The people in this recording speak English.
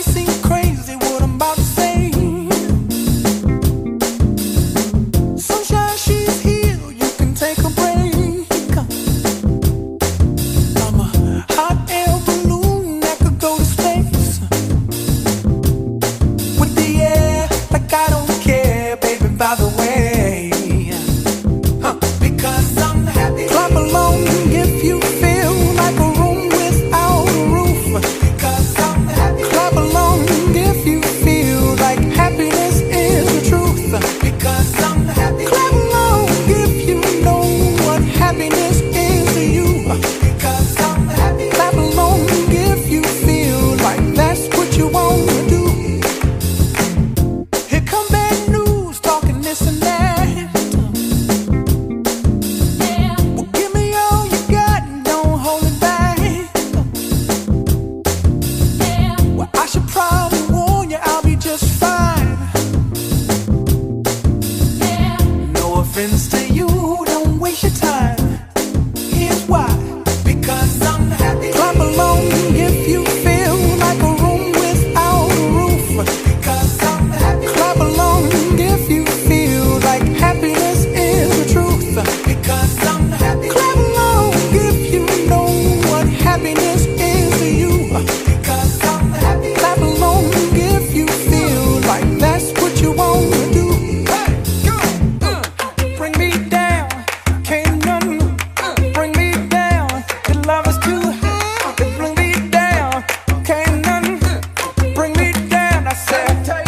might seem crazy what I'm about to say. Sunshine, she's here, you can take a break. I'm a hot air balloon that could go to space. With the air, like I don't care, baby, by the way. Because I'm happy. Clap along if you feel like a room without a roof. Because I'm happy. Clap along if you feel like happiness is the truth. Because I'm happy. Clap along if you know what happiness is to you. Because I'm happy. Clap along if you feel like that's what you want to do. Here come bad news, talking this and that. Well, give me all you got and don't hold it back. Well, I should probably warn you, I'll be just fine. No offense to you, don't waste your time. Here's why. Because I'm happy. Clap along if you feel like a room without a roof. Because I'm happy. Clap along if you feel like happiness is the truth. Because I'm happy. Clap along if you know what happiness is to you. Because I'm happy. Clap along if you feel like that's what you want to do. Hey, go! Bring me down, can't none bring me down. The love is too high, bring me down, can't none bring me down. I said.